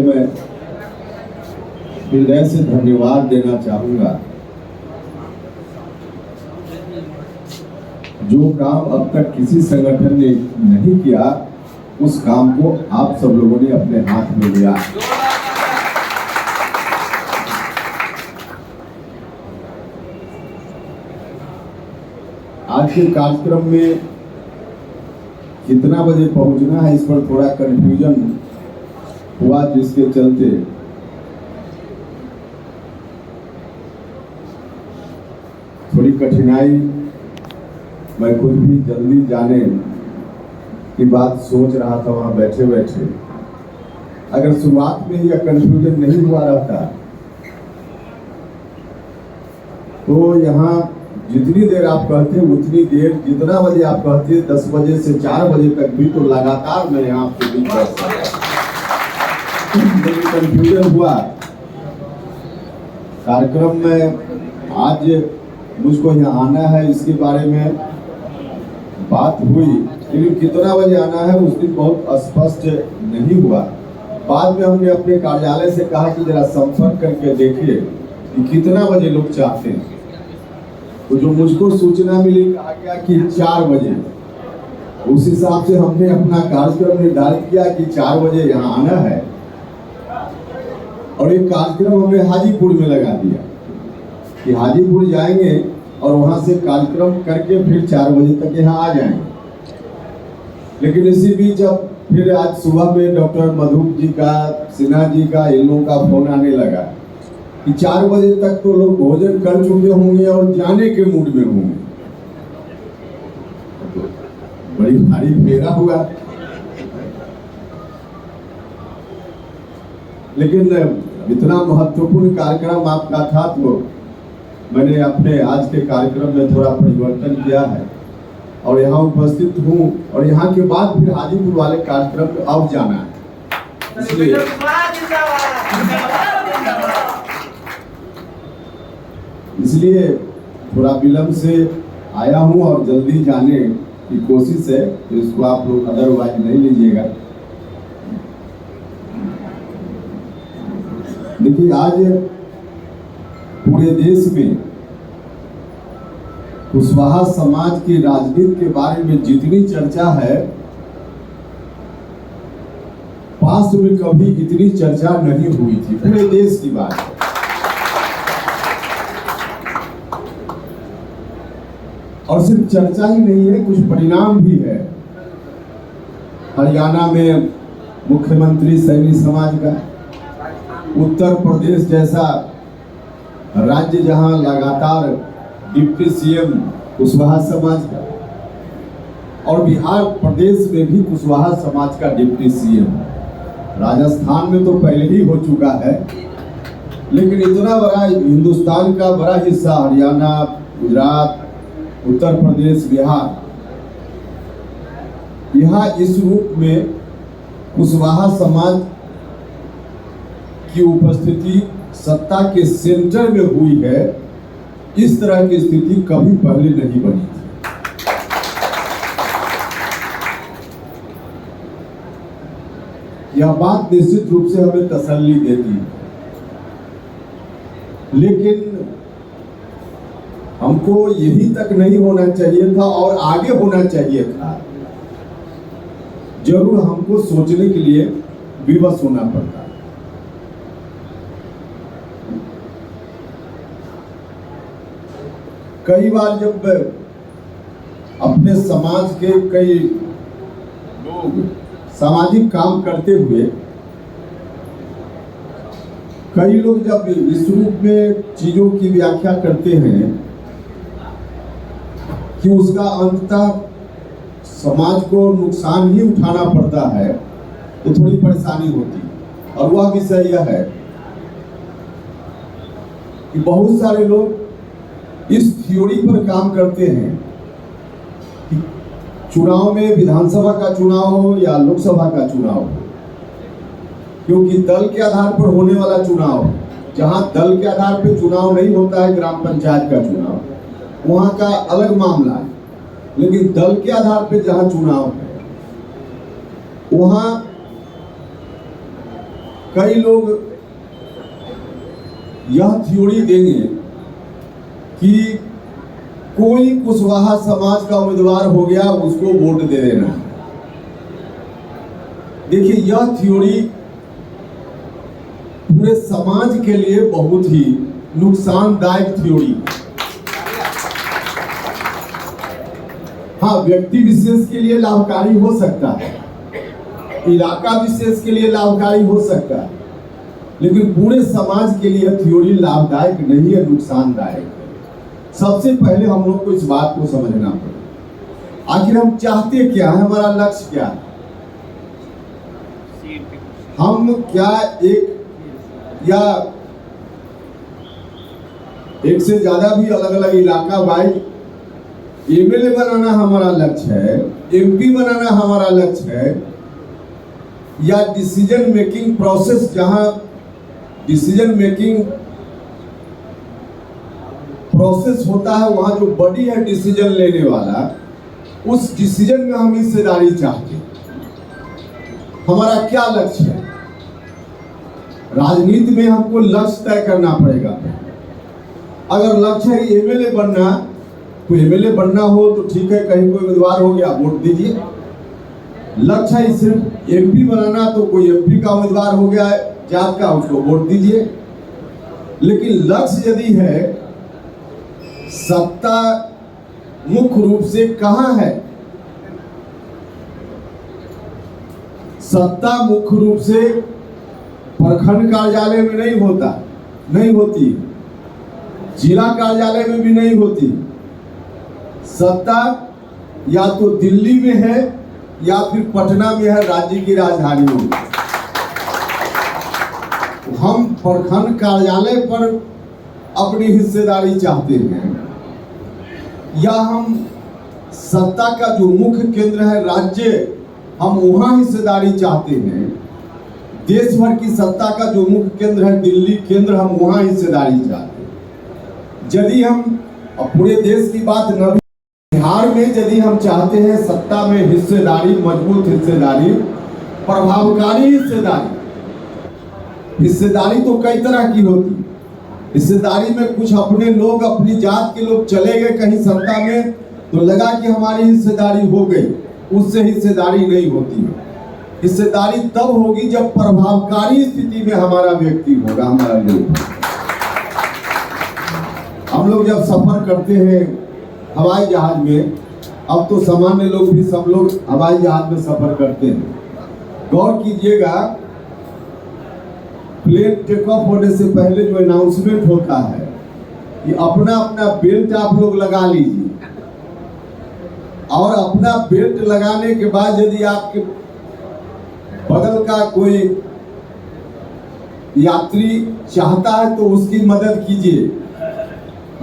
में मैं हृदय से धन्यवाद देना चाहूंगा। जो काम अब तक किसी संगठन ने नहीं किया, उस काम को आप सब लोगों ने अपने हाथ में लिया। आज के कार्यक्रम में कितना बजे पहुंचना है, इस पर थोड़ा कंफ्यूजन हुआ, जिसके चलते थोड़ी कठिनाई, मैं खुद भी जल्दी जाने की बात सोच रहा था वहां बैठे बैठे। अगर शुरुआत में यह कंफ्यूजन नहीं हुआ रहता तो यहाँ जितनी देर आप कहते उतनी देर, जितना बजे आप कहते 10 बजे से 4 बजे तक भी तो लगातार मैं यहाँ आपके बीच बैठ सकता। कंफ्यूजन हुआ कार्यक्रम में। आज मुझको यहाँ आना है, इसके बारे में बात हुई, लेकिन कितना बजे आना है उस दिन बहुत स्पष्ट नहीं हुआ। बाद में हमने अपने कार्यालय से कहा कि जरा संपर्क करके देखिए कि कितना बजे लोग चाहते हैं। तो जो मुझको सूचना मिली, कहा गया कि 4 बजे। उस हिसाब से हमने अपना कार्यक्रम निर्धारित किया कि 4 बजे यहाँ आना है, और एक कार्यक्रम हमने हाजीपुर में लगा दिया कि हाजीपुर जाएंगे और वहां से कार्यक्रम करके फिर 4 बजे तक यहाँ आ जाएंगे। लेकिन इसी बीच अब फिर आज सुबह में डॉक्टर मधु जी का, सिन्हा जी का, इन लोगों का फोन आने लगा कि 4 बजे तक तो लोग भोजन कर चुके होंगे और जाने के मूड में होंगे। बड़ी भारी फेरा हुआ। लेकिन इतना महत्वपूर्ण कार्यक्रम आपका था तो मैंने अपने आज के कार्यक्रम में थोड़ा परिवर्तन किया है और यहाँ उपस्थित हूँ, और यहाँ के बाद फिर हाजीपुर वाले कार्यक्रम में अब जाना है। इसलिए थोड़ा विलंब से आया हूँ और जल्दी जाने की कोशिश है, तो इसको आप लोग अदरवाइज नहीं लीजिएगा। देखिए, आज पूरे देश में कुशवाहा समाज की राजनीति के बारे में जितनी चर्चा है, पास्ट में कभी इतनी चर्चा नहीं हुई थी। पूरे देश की बात है। और सिर्फ चर्चा ही नहीं है, कुछ परिणाम भी है। हरियाणा में मुख्यमंत्री सैनी समाज का, उत्तर प्रदेश जैसा राज्य जहां लगातार डिप्टी सीएम कुशवाहा समाज का, और बिहार प्रदेश में भी कुशवाहा समाज का डिप्टी सीएम। राजस्थान में तो पहले ही हो चुका है, लेकिन इतना बड़ा हिंदुस्तान का बड़ा हिस्सा, हरियाणा, गुजरात, उत्तर प्रदेश, बिहार, यहाँ इस रूप में कुशवाहा समाज की उपस्थिति सत्ता के सेंटर में हुई है। इस तरह की स्थिति कभी पहले नहीं बनी थी। यह बात निश्चित रूप से हमें तसल्ली देती है, लेकिन हमको यही तक नहीं होना चाहिए था और आगे होना चाहिए था। जरूर हमको सोचने के लिए विवश होना पड़ता। कई बार जब अपने समाज के कई लोग सामाजिक काम करते हुए, कई लोग जब इस रूप में चीजों की व्याख्या करते हैं कि उसका अंततः समाज को नुकसान ही उठाना पड़ता है, तो थोड़ी परेशानी होती है। और वह विषय यह है कि बहुत सारे लोग इस थ्योरी पर काम करते हैं कि चुनाव में, विधानसभा का चुनाव हो या लोकसभा का चुनाव हो, क्योंकि दल के आधार पर होने वाला चुनाव, जहां दल के आधार पर चुनाव नहीं होता है, ग्राम पंचायत का चुनाव, वहां का अलग मामला है। लेकिन दल के आधार पर जहां चुनाव है, वहां कई लोग यह थ्योरी देंगे कि कोई कुशवाहा समाज का उम्मीदवार हो गया, उसको वोट दे देना। देखिए, यह थ्योरी पूरे समाज के लिए बहुत ही नुकसानदायक थ्योरी। हाँ, व्यक्ति विशेष के लिए लाभकारी हो सकता है, इलाका विशेष के लिए लाभकारी हो सकता है, लेकिन पूरे समाज के लिए थ्योरी लाभदायक नहीं है, नुकसानदायक है। सबसे पहले हम लोग को इस बात को समझना पड़ेगा, आखिर हम चाहते क्या है, हमारा लक्ष्य क्या है। हम क्या एक या एक से ज्यादा भी अलग अलग इलाका वाइज एमएलए बनाना हमारा लक्ष्य है, एमपी बनाना हमारा लक्ष्य है, या डिसीजन मेकिंग प्रोसेस, जहां डिसीजन मेकिंग प्रोसेस होता है, वहां जो बॉडी है डिसीजन लेने वाला, उस डिसीजन में हम हिस्सेदारी चाहते हैं। हमारा क्या लक्ष्य है? राजनीति में हमको लक्ष्य तय करना पड़ेगा। अगर लक्ष्य है एमएलए बनना, तो एमएलए बनना हो तो ठीक है, कहीं कोई उम्मीदवार हो गया, वोट दीजिए। लक्ष्य है सिर्फ एमपी बनाना, तो कोई एमपी का उम्मीदवार हो गया जात का, उसको वोट dीजिए। लेकिन लक्ष्य यदि है सत्ता मुख्य रूप से कहां है, सत्ता मुख्य रूप से प्रखंड कार्यालय में नहीं होती, जिला कार्यालय में भी नहीं होती। सत्ता या तो दिल्ली में है या फिर पटना में है, राज्य की राजधानी में। हम प्रखंड कार्यालय पर अपनी हिस्सेदारी चाहते हैं, या हम सत्ता का जो मुख्य केंद्र है राज्य, हम वहां हिस्सेदारी चाहते हैं। देश भर की सत्ता का जो मुख्य केंद्र है दिल्ली केंद्र, हम वहां हिस्सेदारी चाहते हैं। यदि हम पूरे देश की बात न, बिहार में यदि हम चाहते हैं सत्ता में हिस्सेदारी, मजबूत हिस्सेदारी, प्रभावकारी हिस्सेदारी तो कई तरह की होती। हिस्सेदारी में कुछ अपने लोग, अपनी जात के लोग चले गए कहीं सत्ता में, तो लगा कि हमारी हिस्सेदारी हो गई, उससे हिस्सेदारी नहीं होती। हिस्सेदारी तब होगी जब प्रभावकारी स्थिति में हमारा व्यक्ति होगा, हमारा लोग। हम लोग जब सफर करते हैं हवाई जहाज में, अब तो सामान्य लोग भी सब लोग हवाई जहाज में सफर करते हैं। गौर कीजिएगा, प्लेन टेक ऑफ होने से पहले जो अनाउंसमेंट होता है कि अपना अपना बेल्ट आप लोग लगा लीजिए, और अपना बेल्ट लगाने के बाद यदि आपके बगल का कोई यात्री चाहता है तो उसकी मदद कीजिए,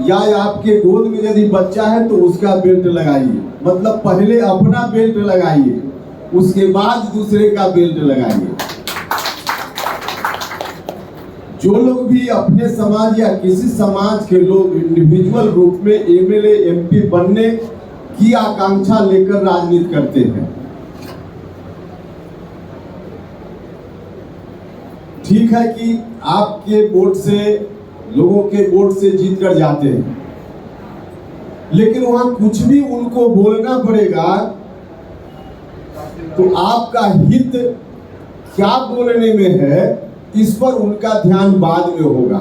या आपके गोद में यदि बच्चा है तो उसका बेल्ट लगाइए। मतलब पहले अपना बेल्ट लगाइए, उसके बाद दूसरे का बेल्ट लगाइए। जो लोग भी अपने समाज या किसी समाज के लोग इंडिविजुअल रूप में एमएलए एमपी बनने की आकांक्षा लेकर राजनीति करते हैं, ठीक है कि आपके वोट से, लोगों के वोट से जीत कर जाते हैं, लेकिन वहां कुछ भी उनको बोलना पड़ेगा तो आपका हित क्या बोलने में है, इस पर उनका ध्यान बाद में होगा।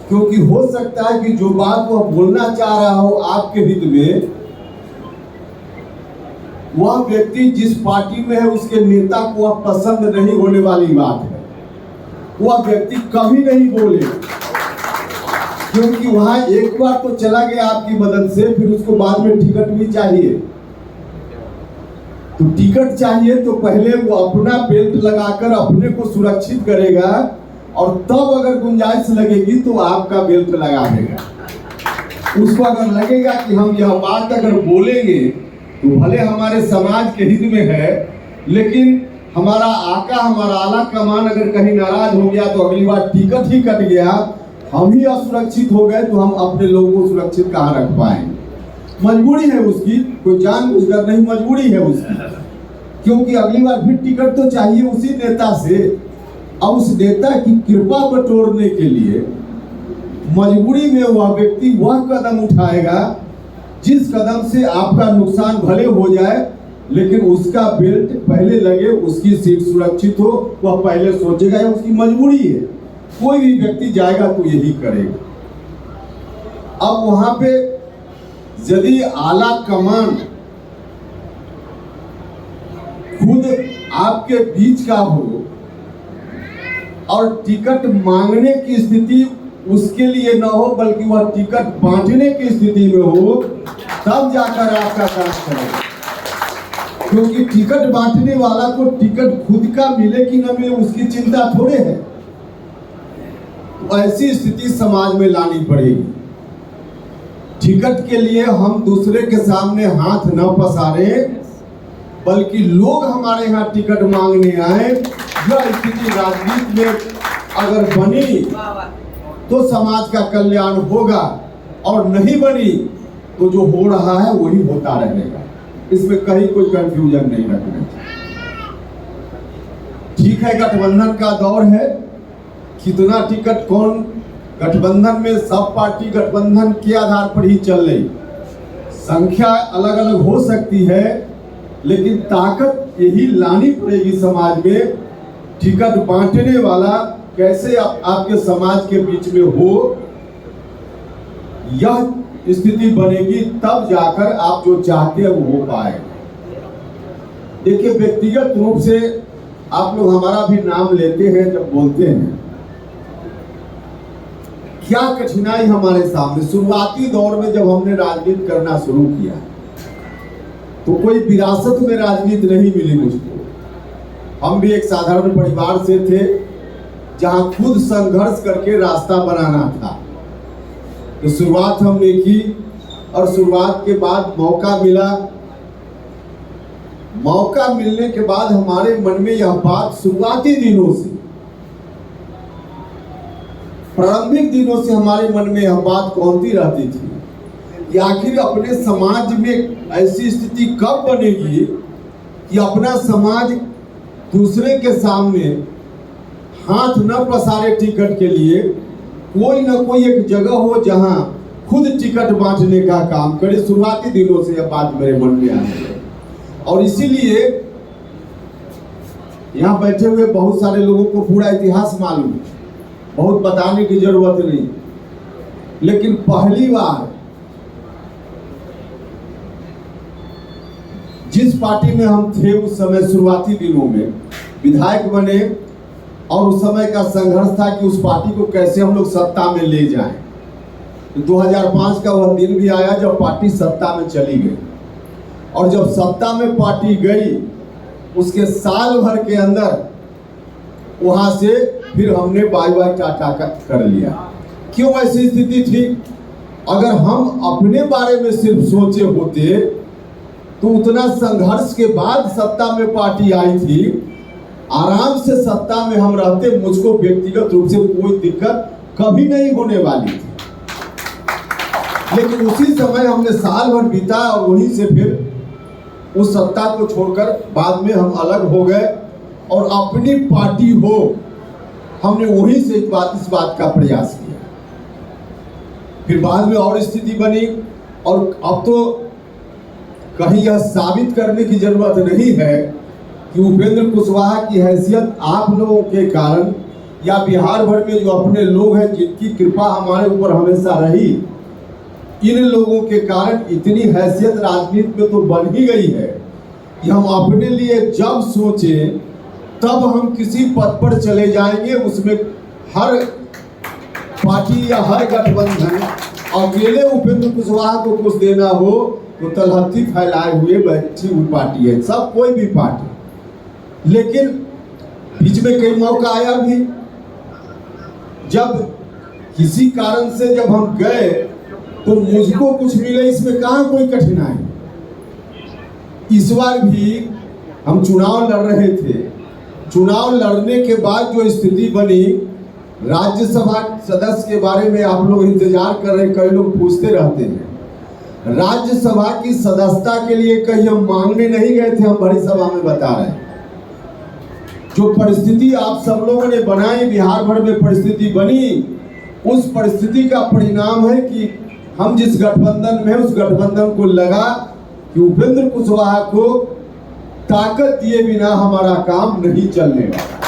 क्योंकि हो सकता है कि जो बात वह बोलना चाह रहा हो आपके हित में, वह व्यक्ति जिस पार्टी में है उसके नेता को वह पसंद नहीं होने वाली बात है, वह व्यक्ति कभी नहीं बोले। क्योंकि वहां एक बार तो चला गया आपकी मदद से, फिर उसको बाद में टिकट भी चाहिए। तो टिकट चाहिए तो पहले वो अपना बेल्ट लगाकर अपने को सुरक्षित करेगा, और तब अगर गुंजाइश लगेगी तो आपका बेल्ट लगा देगा। उसको अगर लगेगा कि हम यह बात अगर बोलेंगे तो भले हमारे समाज के हित में है, लेकिन हमारा आका, हमारा आला कमान अगर कहीं नाराज हो गया तो अगली बार टिकट ही कट गया, हम ही असुरक्षित हो गए, तो हम अपने लोगों को सुरक्षित कहाँ रख पाएंगे। मजबूरी है उसकी, कोई जानबूझकर नहीं, मजबूरी है उसकी, क्योंकि अगली बार फिर टिकट तो चाहिए उसी नेता से। और उस नेता की कृपा बटोरने के लिए मजबूरी में वह व्यक्ति वह कदम उठाएगा जिस कदम से आपका नुकसान भले हो जाए, लेकिन उसका बेल्ट पहले लगे, उसकी सीट सुरक्षित हो, वह पहले सोचेगा। यह उसकी मजबूरी है। कोई भी व्यक्ति जाएगा तो यही करेगा। अब वहां पे यदि आला कमान खुद आपके बीच का हो और टिकट मांगने की स्थिति उसके लिए न हो, बल्कि वह टिकट बांटने की स्थिति में हो, तब जाकर आपका काम करेगा। क्योंकि टिकट बांटने वाला को टिकट खुद का मिले कि न मिले उसकी चिंता थोड़े है। तो ऐसी स्थिति समाज में लानी पड़ेगी। टिकट के लिए हम दूसरे के सामने हाथ न पसारे, बल्कि लोग हमारे यहाँ टिकट मांगने आए। यह स्थिति राजनीति में अगर बनी तो समाज का कल्याण होगा, और नहीं बनी तो जो हो रहा है वही होता रहेगा। इसमें कहीं कोई कंफ्यूजन नहीं रखना। ठीक है, गठबंधन का दौर है। कितना टिकट कौन गठबंधन में, सब पार्टी गठबंधन के आधार पर ही चल रही। संख्या अलग अलग हो सकती है, लेकिन ताकत यही लानी पड़ेगी समाज में। टिकट बांटने वाला कैसे आपके समाज के बीच में हो, यह स्थिति बनेगी, तब जाकर आप जो चाहते हैं वो हो पाएगा। देखिए, व्यक्तिगत रूप से आप लोग हमारा भी नाम लेते हैं जब बोलते हैं। क्या कठिनाई हमारे सामने, शुरुआती दौर में जब हमने राजनीति करना शुरू किया तो कोई विरासत में राजनीति नहीं मिली मुझको। हम भी एक साधारण परिवार से थे जहां खुद संघर्ष करके रास्ता बनाना था। तो शुरुआत हमने की, और शुरुआत के बाद मौका मिला। मौका मिलने के बाद हमारे मन में यह बात शुरुआती दिनों से, प्रारंभिक दिनों से हमारे मन में यह बात कौंती रहती थी कि आखिर अपने समाज में ऐसी स्थिति कब बनेगी कि अपना समाज दूसरे के सामने हाथ न पसारे टिकट के लिए। कोई न कोई एक जगह हो जहां खुद टिकट बांटने का काम करे। शुरुआती दिनों से यह बात मेरे मन में आने लगी, और इसीलिए यहाँ बैठे हुए बहुत सारे लोगों को पूरा इतिहास मालूम है, बहुत बताने की जरूरत नहीं। लेकिन पहली बार जिस पार्टी में हम थे उस समय शुरुआती दिनों में विधायक बने, और उस समय का संघर्ष था कि उस पार्टी को कैसे हम लोग सत्ता में ले जाएं। तो 2005 का वह दिन भी आया जब पार्टी सत्ता में चली गई, और जब सत्ता में पार्टी गई उसके साल भर के अंदर वहां से फिर हमने बाय बाय टाटा कर लिया। क्यों ऐसी स्थिति थी? अगर हम अपने बारे में सिर्फ सोचे होते तो उतना संघर्ष के बाद सत्ता में पार्टी आई थी, आराम से सत्ता में हम रहते, मुझको व्यक्तिगत रूप से कोई दिक्कत कभी नहीं होने वाली थी। लेकिन उसी समय हमने साल भर बीता, और वहीं से फिर उस सत्ता को छोड़कर बाद में हम अलग हो गए, और अपनी पार्टी हो, हमने वहीं से इस बात का प्रयास किया। फिर बाद में और स्थिति बनी, और अब तो कहीं यह साबित करने की जरूरत नहीं है कि उपेंद्र कुशवाहा की हैसियत आप लोगों के कारण, या बिहार भर में जो अपने लोग हैं जिनकी कृपा हमारे ऊपर हमेशा रही, इन लोगों के कारण इतनी हैसियत राजनीति में तो बन ही गई है कि हम अपने लिए जब सोचे तब हम किसी पद पर चले जाएंगे। उसमें हर पार्टी या हर गठबंधन अकेले उपेंद्र कुशवाहा को कुछ देना हो तो तलहत्थी फैलाए हुए बैठी हुई पार्टी है, सब कोई भी पार्टी। लेकिन बीच में कई मौका आया भी, जब किसी कारण से जब हम गए तो मुझको कुछ मिले, इसमें कहाँ कोई कठिनाई। इस बार भी हम चुनाव लड़ रहे थे। चुनाव लड़ने के बाद जो स्थिति बनी, राज्यसभा सदस्य के बारे में आप लोग इंतजार कर रहे, कई लोग पूछते रहते हैं। राज्यसभा की सदस्यता के लिए कहीं हम मांगने नहीं गए थे, हम बड़ी सभा में बता रहे हैं। जो परिस्थिति आप सब लोगों ने बनाई, बिहार भर में परिस्थिति बनी, उस परिस्थिति का परिणाम है कि हम जिस गठबंधन में, उस गठबंधन को लगा कि उपेंद्र कुशवाहा को ताकत दिए बिना हमारा काम नहीं चलने वाला।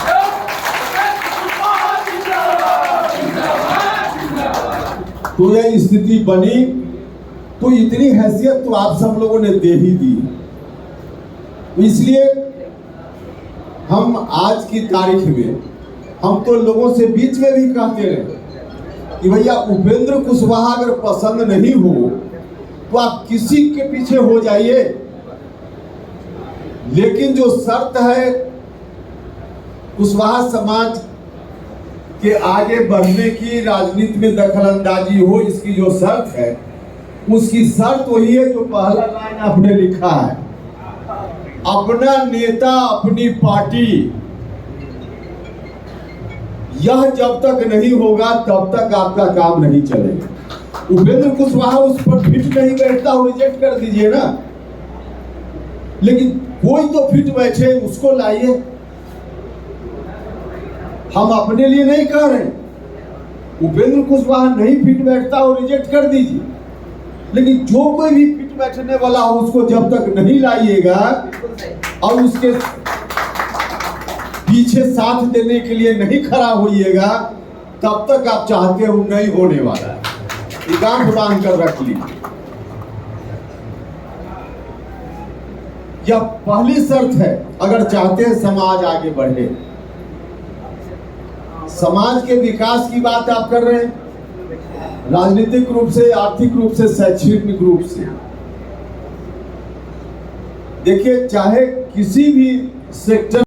तो यह स्थिति बनी, तो इतनी हैसियत तो आप सब लोगों ने दे ही दी। इसलिए हम आज की तारीख में हम तो लोगों से बीच में भी कहते रहे कि भैया उपेंद्र कुशवाहा अगर पसंद नहीं हो तो आप किसी के पीछे हो जाइए, लेकिन जो शर्त है कुशवाहा समाज के आगे बढ़ने की, राजनीति में दखलंदाजी हो, इसकी जो शर्त है, उसकी शर्त वही है जो पहला लाइन आपने लिखा है, अपना नेता अपनी पार्टी। यह जब तक नहीं होगा तब तक आपका काम नहीं चलेगा। उपेंद्र कुशवाहा उस पर फिट नहीं बैठता हो, रिजेक्ट कर दीजिए ना, लेकिन कोई तो फिट बैठे, उसको लाइए। हम अपने लिए नहीं कह रहे, उपेंद्र कुशवाहा नहीं फिट बैठता हो, रिजेक्ट कर दीजिए, लेकिन जो कोई भी फिट बैठने वाला हो उसको जब तक नहीं लाइएगा और उसके पीछे साथ देने के लिए नहीं खड़ा होइएगा, तब तक आप चाहते हो नहीं होने वाला है। आंख बांध कर रख लीजिए। यह पहली शर्त है अगर चाहते हैं समाज आगे बढ़े। समाज के विकास की बात आप कर रहे हैं, राजनीतिक रूप से, आर्थिक रूप से, शैक्षणिक रूप से। देखिए, चाहे किसी भी सेक्टर